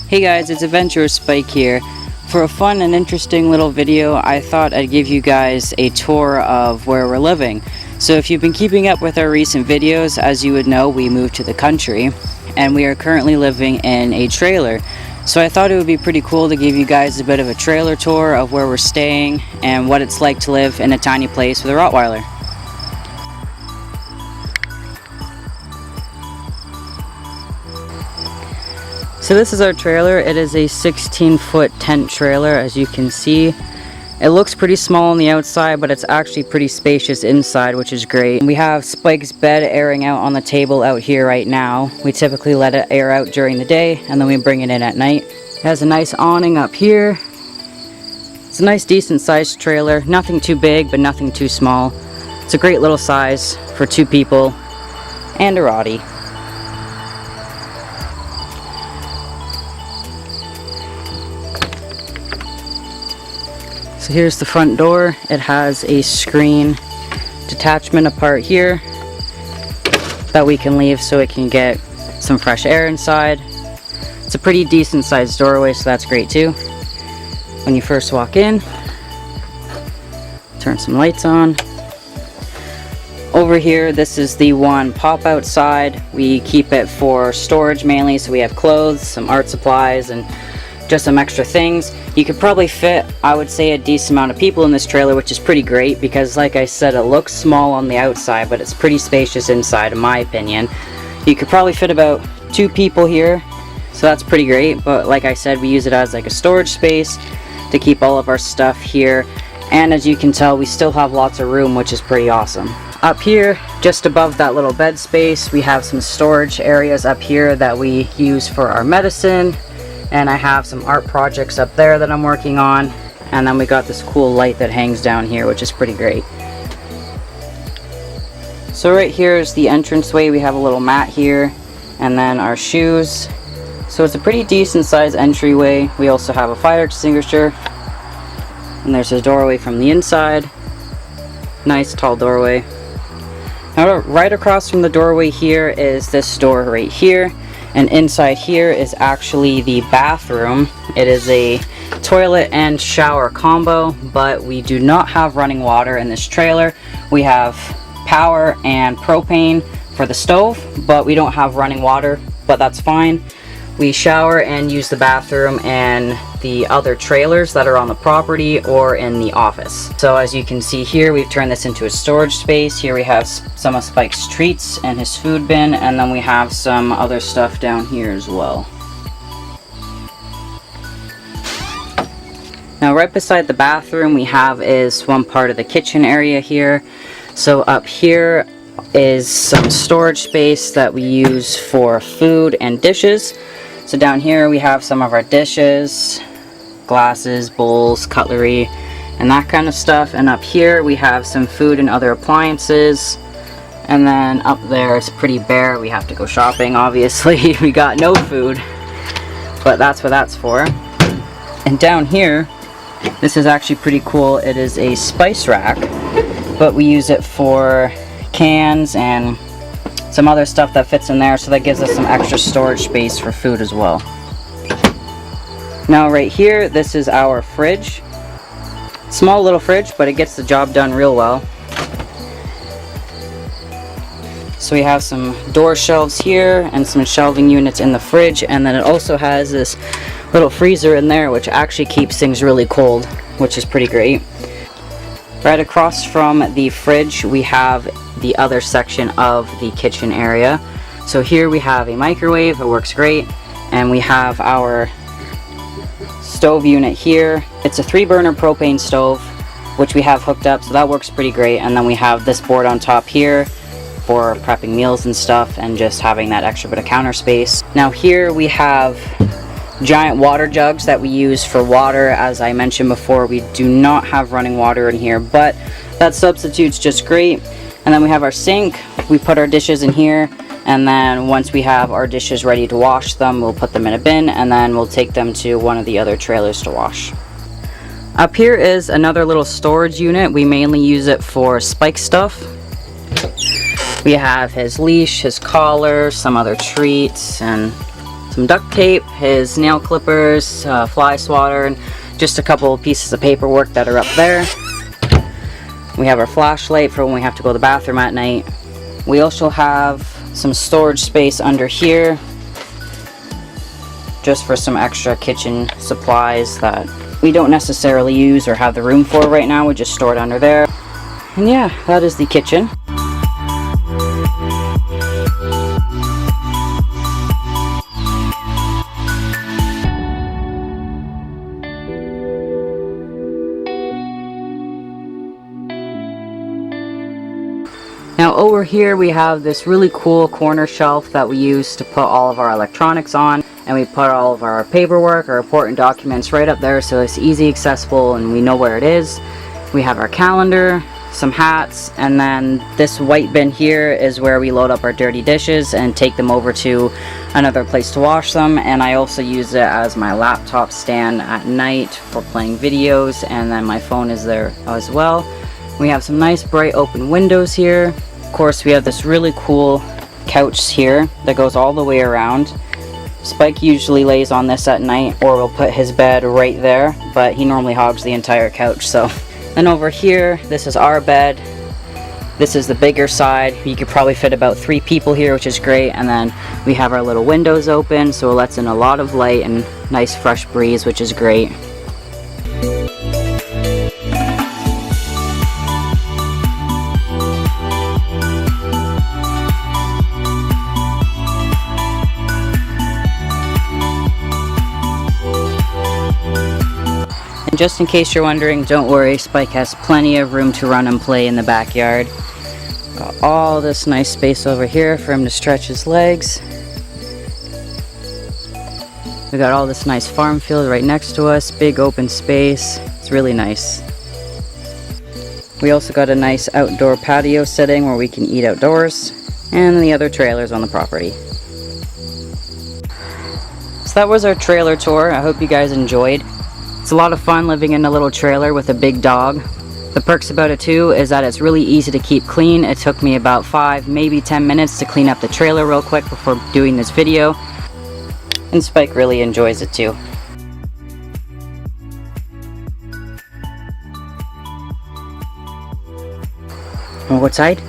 Hey guys, it's Adventurer Spike here. For a fun and interesting little video, I thought I'd give you guys a tour of where we're living. So if you've been keeping up with our recent videos, as you would know, we moved to the country and we are currently living in a trailer. So I thought it would be pretty cool to give you guys a bit of a trailer tour of where we're staying and what it's like to live in a tiny place with a Rottweiler. So this is our trailer. It is a 16-foot tent trailer, as you can see. It looks pretty small on the outside, but it's actually pretty spacious inside, which is great. We have Spike's bed airing out on the table out here right now. We typically let it air out during the day, and then we bring it in at night. It has a nice awning up here. It's a nice decent sized trailer. Nothing too big, but nothing too small. It's a great little size for two people and a Rottie. So here's the front door. It has a screen detachment apart here that we can leave so it can get some fresh air inside. It's a pretty decent sized doorway, so that's great too. When you first walk in, turn some lights on. Over here, this is the one pop out side. We keep it for storage mainly, so we have clothes, some art supplies, and just some extra things. You could probably fit, I would say, a decent amount of people in this trailer, which is pretty great because, like I said, it looks small on the outside, but it's pretty spacious inside, in my opinion. You could probably fit about 2 people here, so that's pretty great. But like I said, we use it as like a storage space to keep all of our stuff here. And as you can tell, we still have lots of room, which is pretty awesome. Up here, just above that little bed space, we have some storage areas up here that we use for our medicine. And I have some art projects up there that I'm working on. And then we got this cool light that hangs down here, which is pretty great. So right here is the entranceway. We have a little mat here, and then our shoes. So it's a pretty decent sized entryway. We also have a fire extinguisher. And there's a doorway from the inside. Nice tall doorway. Now right across from the doorway here is this door right here. And inside here is actually the bathroom. It is a toilet and shower combo, but we do not have running water in this trailer. We have power and propane for the stove, but we don't have running water, but that's fine. We shower and use the bathroom in the other trailers that are on the property or in the office. So as you can see here, we've turned this into a storage space. Here we have some of Spike's treats and his food bin, and then we have some other stuff down here as well. Now right beside the bathroom we have is one part of the kitchen area here. So up here is some storage space that we use for food and dishes. So down here we have some of our dishes, glasses, bowls, cutlery, and that kind of stuff. And up here we have some food and other appliances. And then up there it's pretty bare. We have to go shopping, obviously. We got no food, but that's what that's for. And down here, this is actually pretty cool. It is a spice rack, but we use it for cans and some other stuff that fits in there, so that gives us some extra storage space for food as well. Now right here, this is our fridge. Small little fridge, but it gets the job done real well. So we have some door shelves here and some shelving units in the fridge, and then it also has this little freezer in there, which actually keeps things really cold, which is pretty great. Right across from the fridge we have the other section of the kitchen area. So here we have a microwave, it works great, and we have our stove unit here. It's a 3-burner propane stove, which we have hooked up, so that works pretty great. And then we have this board on top here for prepping meals and stuff, and just having that extra bit of counter space. Now here we have giant water jugs that we use for water. As I mentioned before, we do not have running water in here, but that substitutes just great. And then we have our sink. We put our dishes in here, and then once we have our dishes ready to wash them, we'll put them in a bin, and then we'll take them to one of the other trailers to wash. Up here is another little storage unit. We mainly use it for Spike stuff. We have his leash, his collar, some other treats, and some duct tape, his nail clippers, fly swatter, and just a couple of pieces of paperwork that are up there. We have our flashlight for when we have to go to the bathroom at night. We also have some storage space under here, just for some extra kitchen supplies that we don't necessarily use or have the room for right now. We just store it under there. And yeah, that is the kitchen. Now over here we have this really cool corner shelf that we use to put all of our electronics on, and we put all of our paperwork, our important documents right up there so it's easy accessible and we know where it is. We have our calendar, some hats, and then this white bin here is where we load up our dirty dishes and take them over to another place to wash them. And I also use it as my laptop stand at night for playing videos, and then my phone is there as well. We have some nice bright open windows here. Of course, we have this really cool couch here that goes all the way around. Spike usually lays on this at night, or we'll put his bed right there, but he normally hogs the entire couch. So then over here, this is our bed. This is the bigger side. You could probably fit about 3 people here, which is great. And then we have our little windows open, so it lets in a lot of light and nice fresh breeze, which is great. And just in case you're wondering, don't worry, Spike has plenty of room to run and play in the backyard. Got all this nice space over here for him to stretch his legs. We got all this nice farm field right next to us, big open space. It's really nice. We also got a nice outdoor patio setting where we can eat outdoors, and the other trailers on the property. So that was our trailer tour. I hope you guys enjoyed. It's a lot of fun living in a little trailer with a big dog. The perks about it too is that it's really easy to keep clean. It took me about 5, maybe 10 minutes to clean up the trailer real quick before doing this video. And Spike really enjoys it too. Oh, what side?